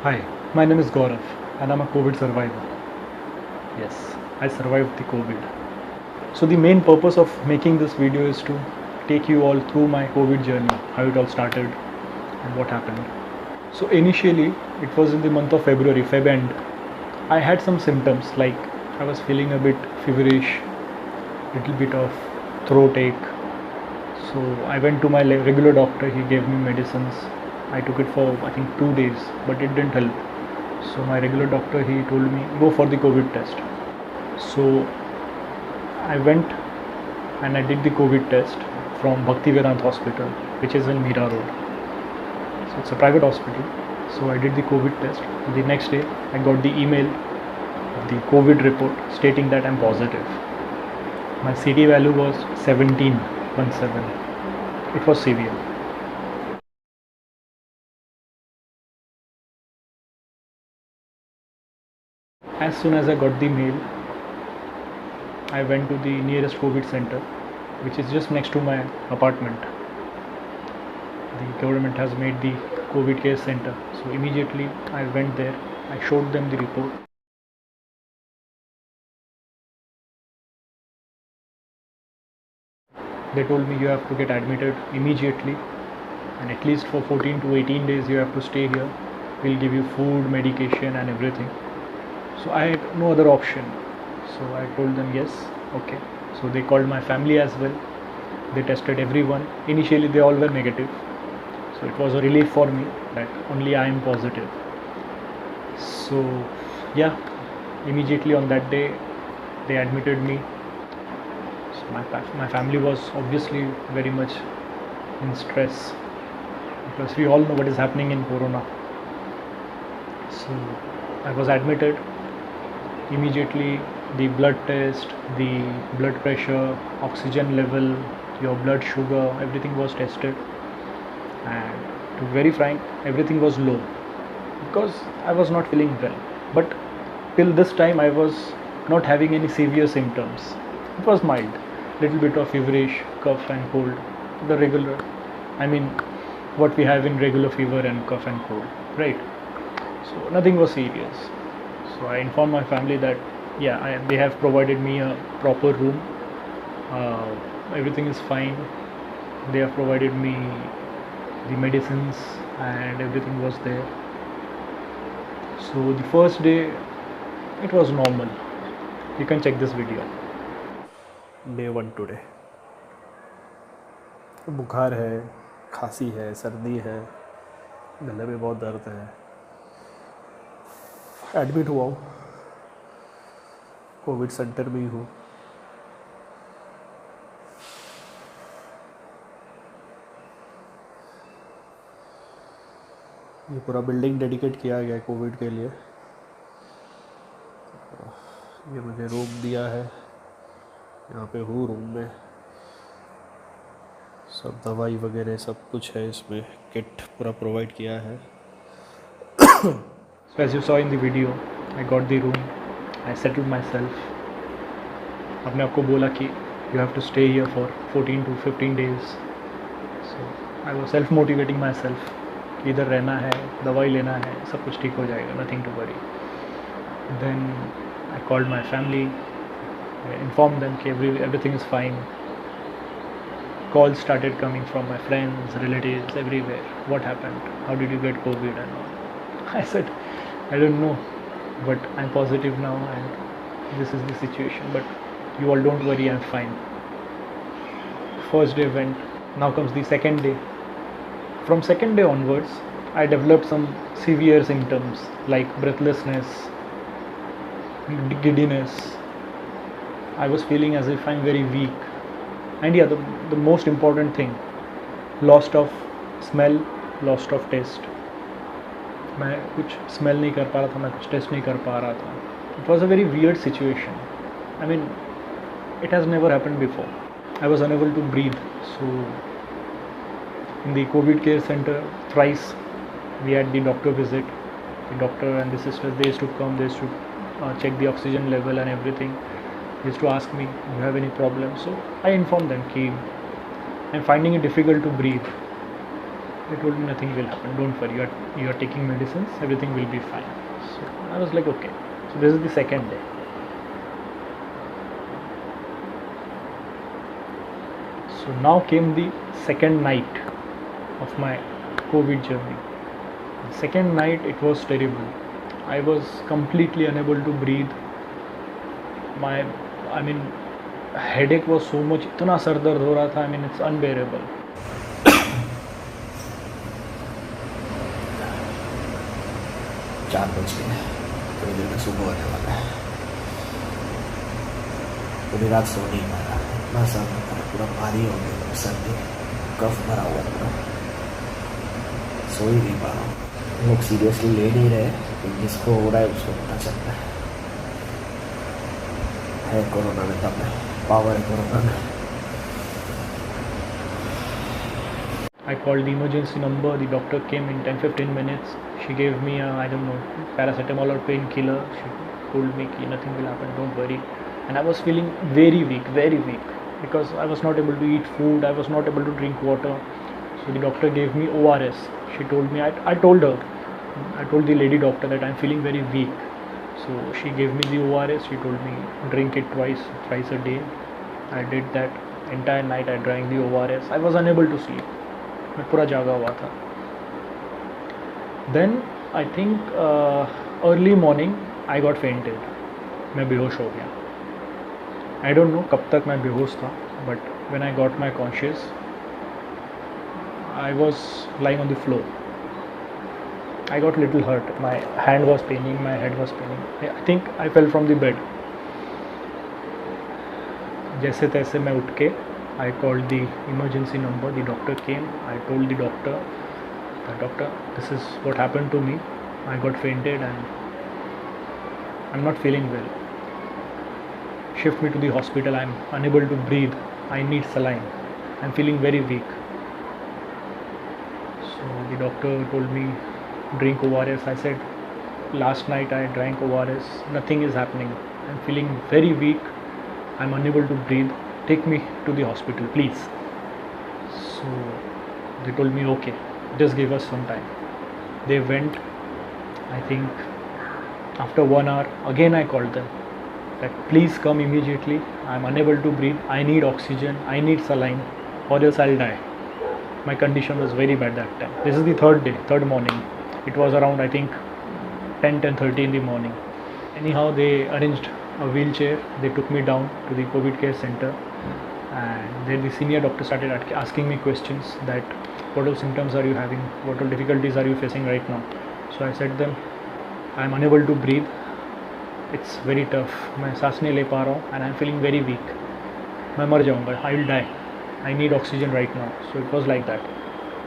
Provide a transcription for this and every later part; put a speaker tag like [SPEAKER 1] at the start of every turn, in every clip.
[SPEAKER 1] Hi, my name is Gaurav and I'm a COVID survivor. Yes, I survived the COVID. So the main purpose of making this video is to take you all through my COVID journey, how it all started and what happened. So initially, it was in the month of February, Feb end. I had some symptoms like I was feeling a bit feverish, little bit of throat ache. So I went to my regular doctor, he gave me medicines. I took it for I think 2 days, but it didn't help. So my regular doctor he told me go for the COVID test. So I went and I did the COVID test from Bhakti Vedant Hospital, which is in Mira Road. So it's a private hospital. So I did the COVID test. The next day I got the email of the COVID report stating that I'm positive. My CT value was 17.17. It was severe. As soon as I got the mail, I went to the nearest COVID center, which is just next to my apartment. The government has made the COVID care center. So immediately I went there. I showed them the report. They told me you have to get admitted immediately and at least for 14 to 18 days you have to stay here. We'll give you food, medication and everything. So I had no other option. So I told them yes, okay. So they called my family as well. They tested everyone. Initially they all were negative. So it was a relief for me that only I am positive. So yeah, immediately on that day they admitted me. So my family was obviously very much in stress because we all know what is happening in Corona. So I was admitted. Immediately the blood test, the blood pressure, oxygen level, your blood sugar, everything was tested. And to be very frank, everything was low because I was not feeling well. But till this time I was not having any severe symptoms. It was mild, little bit of feverish, cough and cold, the regular, I mean what we have in regular fever and cough and cold, right? So nothing was serious. So I informed my family that yeah, they have provided me a proper room. Everything is fine. They have provided me the medicines and everything was there. So the first day it was normal. You can check this video. Day 1 today. बुखार है, खांसी है, सर्दी है, गले में बहुत दर्द है. एडमिट हुआ हूँ, कोविड सेंटर में ही हूँ. ये पूरा बिल्डिंग डेडिकेट किया गया है कोविड के लिए. ये मुझे रूम दिया है, यहाँ पे हूँ रूम में. सब दवाई वगैरह सब कुछ है इसमें, किट पूरा प्रोवाइड किया है. So as you saw in the video, I got the room, I settled myself. अपने आप को बोला कि you have to stay here for 14 to 15 days. So I was self motivating myself. इधर रहना है, दवाई लेना है, सब कुछ ठीक हो जाएगा, nothing to worry. Then I called my family, I informed them कि everything is fine. Calls started coming from my friends, relatives, everywhere. What happened? How did you get COVID and all? I said, I don't know, but I'm positive now and this is the situation. But you all don't worry, I'm fine. First day went. Now comes the second day. From second day onwards, I developed some severe symptoms like breathlessness, giddiness. I was feeling as if I'm very weak. And yeah, the most important thing, loss of smell, loss of taste. मैं कुछ smell नहीं कर पा रहा था, मैं कुछ test नहीं कर पा रहा था. It was a very weird situation. I mean, it has never happened before. I was unable to breathe. So in the COVID care center, thrice we had the doctor visit. The doctor and the sisters, they used to come, they used to check the oxygen level and everything. They used to ask me, do you have any problem? So I informed them that I'm finding it difficult to breathe. They told me nothing will happen, don't worry, you are taking medicines, everything will be fine. So I was like, okay. So this is the second day. So now came the second night of my COVID journey. The second night it was terrible. I was completely unable to breathe. I mean, headache was so much, इतना sir दर्द हो रहा था. I mean, it's unbearable.
[SPEAKER 2] 4 बज गए, थोड़ी देर में सुबह होने वाला है। पूरी रात सो नहीं पाया, इतना सर पूरा भारी हो गया, सर में कफ भरा हुआ पूरा, सो ही नहीं पा रहा हूँ। लोग सीरियसली ले नहीं रहे, लेकिन जिसको हो रहा है उसको पता चलता है कोरोना में, तब पावर है कोरोना में।
[SPEAKER 1] I called the emergency number. The doctor came in 10-15 minutes. She gave me a, I don't know, paracetamol or painkiller. She told me that nothing will happen, don't worry. And I was feeling very weak, because I was not able to eat food, I was not able to drink water. So the doctor gave me ORS. She told me, I told the lady doctor that I'm feeling very weak. So she gave me the ORS. She told me drink it thrice a day. I did that. Entire night I drank the ORS. I was unable to sleep. मैं पूरा जागा हुआ था. Then I think early morning I got fainted. मैं बेहोश हो गया. I don't know कब तक मैं बेहोश था, but when I got my conscious I was lying on the floor. I got little hurt, my hand was paining, my head was paining. I think I fell from the bed. जैसे तैसे मैं उठ के I called the emergency number. The doctor came. I told the doctor, this is what happened to me. I got fainted and I'm not feeling well. Shift me to the hospital. I'm unable to breathe. I need saline. I'm feeling very weak. So the doctor told me, drink ORS. I said, last night I drank ORS. Nothing is happening. I'm feeling very weak. I'm unable to breathe. Take me to the hospital, please. So they told me, okay, just give us some time. They went. I think after 1 hour, again I called them that please come immediately. I'm unable to breathe. I need oxygen. I need saline, or else I'll die. My condition was very bad that time. This is the third morning. It was around, I think, 10:30 in the morning. Anyhow, they arranged a wheelchair. They took me down to the COVID care center, and then the senior doctor started asking me questions that what all symptoms are you having, what all difficulties are you facing right now. So I said them, I'm unable to breathe, it's very tough, मैं सांस नहीं ले पा रहा हूँ, and I'm feeling very weak, मैं मर जाऊँगा, I will die, I need oxygen right now. So it was like that.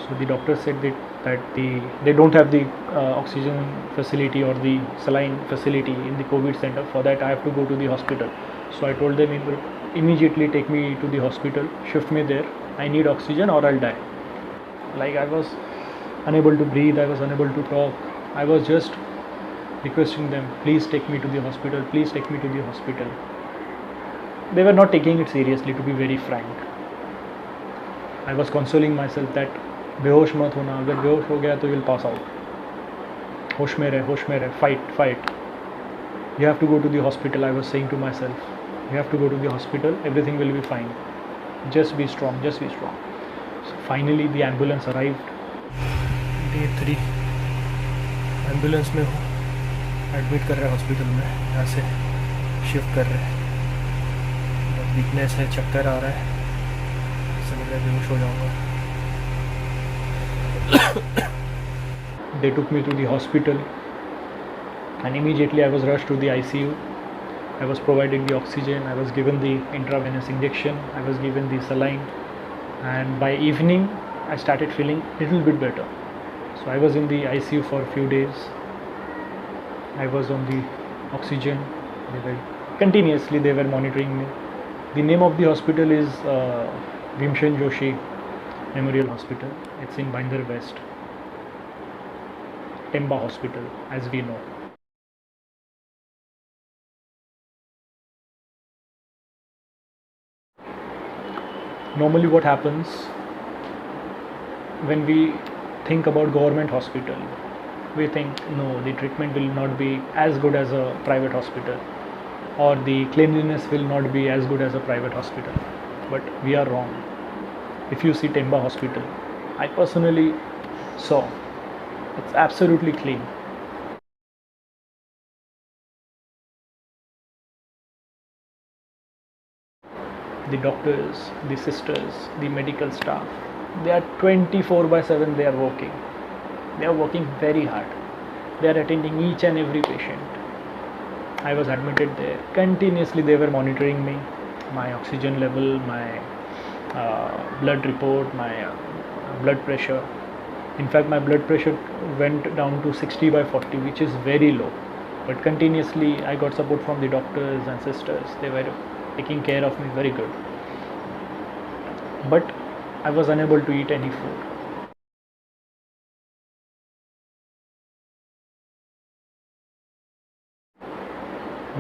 [SPEAKER 1] So the doctor said that they don't have the oxygen facility or the saline facility in the COVID center. For that I have to go to the hospital. So I told them immediately take me to the hospital, shift me there. I need oxygen or I'll die. Like I was unable to breathe, I was unable to talk. I was just requesting them, please take me to the hospital, please take me to the hospital. They were not taking it seriously, to be very frank. I was consoling myself that बेहोश मत होना, अगर बेहोश हो गया तो will pass out. होश में रहे, fight. You have to go to the hospital, I was saying to myself. You have to go to the hospital, everything will be fine. Just be strong. So finally the ambulance arrived. Day 3 ambulance में हूँ, admit कर रहे हैं hospital में, यहाँ से shift कर रहे हैं. वीकनेस है, चक्कर आ रहा है, ऐसा लग रहा है बेहोश हो जाऊँगा. They took me to the hospital and immediately I was rushed to the ICU. I was provided the oxygen, I was given the intravenous injection, I was given the saline, and by evening I started feeling a little bit better. So I was in the ICU for a few days. I was on the oxygen. They were monitoring me. The name of the hospital is Bhimsen Joshi Memorial Hospital. It's in Bandar West. Temba Hospital, as we know. Normally what happens when we think about government hospital, we think no, the treatment will not be as good as a private hospital, or the cleanliness will not be as good as a private hospital. But we are wrong. If you see Temba Hospital, I personally saw, it's absolutely clean. The doctors, the sisters, the medical staff, they are 24/7, they are working. They are working very hard. They are attending each and every patient. I was admitted there. Continuously they were monitoring me, my oxygen level, my blood report, my blood pressure. In fact, my blood pressure went down to 60/40, which is very low. But continuously I got support from the doctors and sisters. They were taking care of me very good. But I was unable to eat any food.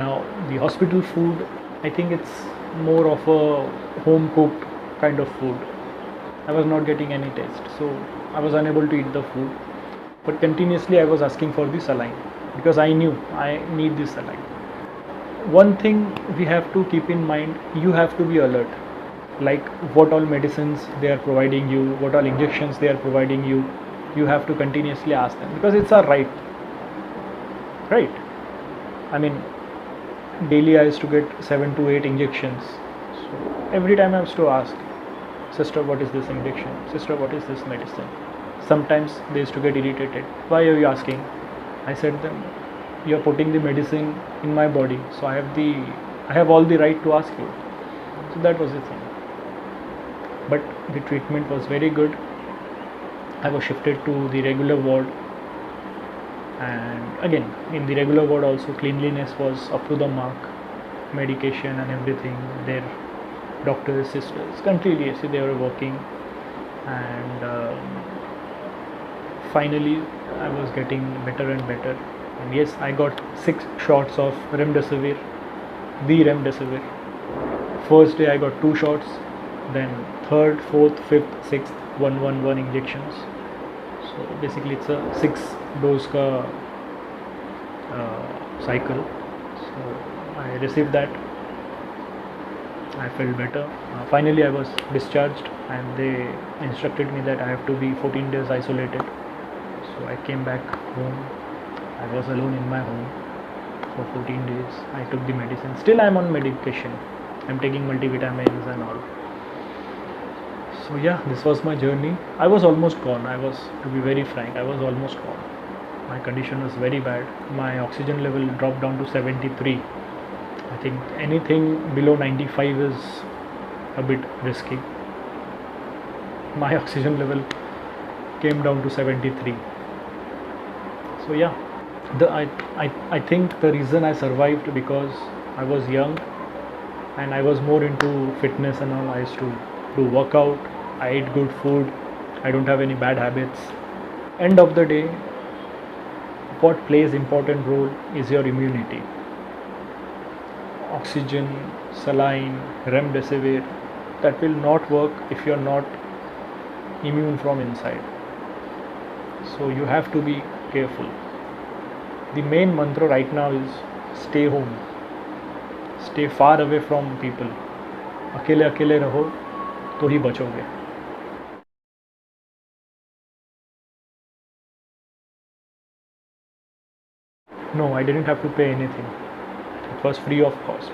[SPEAKER 1] Now, the hospital food, I think it's more of a home cooked kind of food. I was not getting any taste, so I was unable to eat the food. But continuously I was asking for the saline because I knew I need this saline. One thing we have to keep in mind, you have to be alert. Like what all medicines they are providing you, what all injections they are providing you, you have to continuously ask them because it's our right. Right? I mean, daily I used to get 7 to 8 injections. So every time I used to ask, sister, what is this injection? Sister, what is this medicine? Sometimes they used to get irritated. Why are you asking? I said them, you are putting the medicine in my body, so I have all the right to ask you. So that was the thing. But the treatment was very good. I was shifted to the regular ward, and again in the regular ward also cleanliness was up to the mark, medication and everything. Their doctors, sisters, continuously they were working, and finally I was getting better and better. And yes, I got 6 shots of remdesivir, the remdesivir. First day I got 2 shots, then 3rd, 4th, 5th, 6th 1 injections. So basically it's a 6 dose ka cycle. So I received that. I felt better. Finally I was discharged, and they instructed me that I have to be 14 days isolated. So I came back home. I was alone in my home for 14 days. I took the medicine. Still I am on medication. I am taking multivitamins and all. So yeah, this was my journey. I was almost gone. To be very frank, I was almost gone. My condition was very bad. My oxygen level dropped down to 73. I think anything below 95 is a bit risky. My oxygen level came down to 73. So yeah, I think the reason I survived because I was young and I was more into fitness and all. I used to do workout. I ate good food. I don't have any bad habits. End of the day, what plays important role is your immunity. Oxygen, saline, remdesivir, that will not work if you are not immune from inside. So you have to be careful. The main mantra right now is stay home. Stay far away from people. अकेले अकेले रहो तो ही बचोगे. No, I didn't have to pay anything. It was free of cost.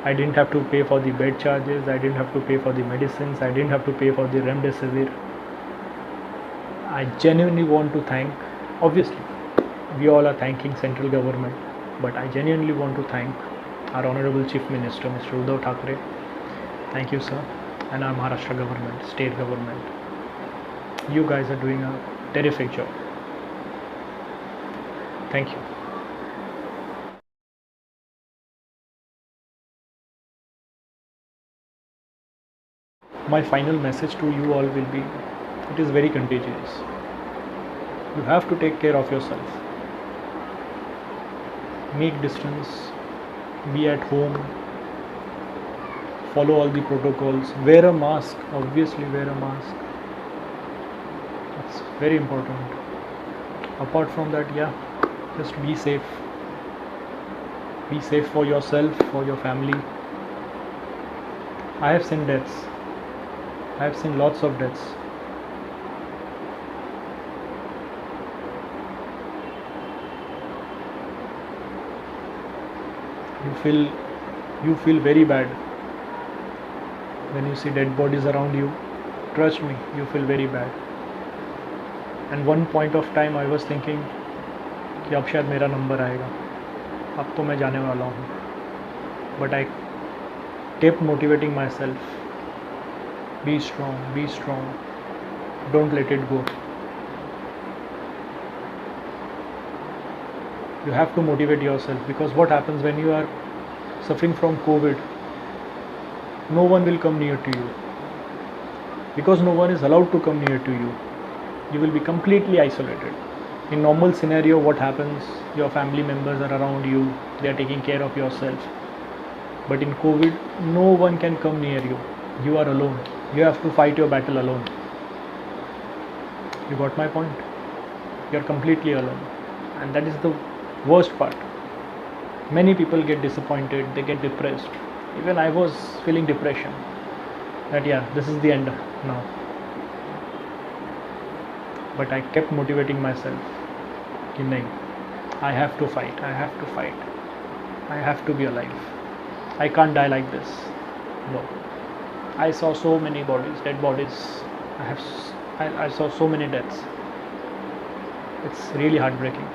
[SPEAKER 1] I didn't have to pay for the bed charges. I didn't have to pay for the medicines. I didn't have to pay for the remdesivir. I genuinely want to thank, obviously, we all are thanking central government, but I genuinely want to thank our Honorable Chief Minister, Mr. Uddhav Thackeray. Thank you, sir, and our Maharashtra government, state government. You guys are doing a terrific job. Thank you. My final message to you all will be, it is very contagious. You have to take care of yourself. Make distance, be at home, follow all the protocols, wear a mask, obviously wear a mask. It's very important. Apart from that, yeah, just be safe. Be safe for yourself, for your family. I have seen deaths. I have seen lots of deaths. You feel very bad when you see dead bodies around you. Trust me, you feel very bad. And one point of time I was thinking कि अब शायद मेरा number आएगा, अब तो मैं जाने वाला हूँ. But I kept motivating myself. Be strong, be strong. Don't let it go. You have to motivate yourself, because what happens when you are suffering from COVID, no one will come near to you, because no one is allowed to come near to you. You will be completely isolated. In normal scenario, what happens? Your family members are around you, they are taking care of yourself. But in COVID, no one can come near you. You are alone. You have to fight your battle alone. You got my point? You are completely alone. And that is the worst part. Many people get disappointed, they get depressed. Even I was feeling depression. That yeah, this is the end now. But I kept motivating myself. Ki nahi, I have to fight, I have to fight. I have to be alive. I can't die like this. No. I saw so many bodies, dead bodies. I saw so many deaths. It's really heartbreaking.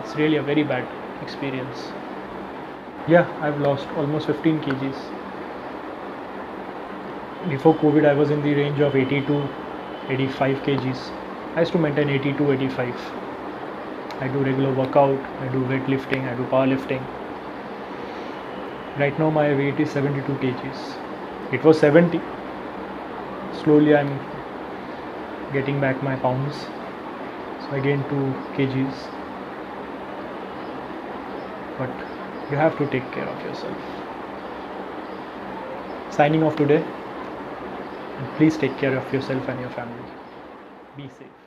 [SPEAKER 1] It's really a very bad experience. Yeah, I've lost almost 15 kgs. Before COVID, I was in the range of 80 to 85 kgs. I used to maintain 80 to 85. I do regular workout, I do weightlifting, I do powerlifting. Right now my weight is 72 kgs. It was 70. Slowly I'm getting back my pounds. So I gained 2 kgs. But you have to take care of yourself. Signing off today. And please take care of yourself and your family. Be safe.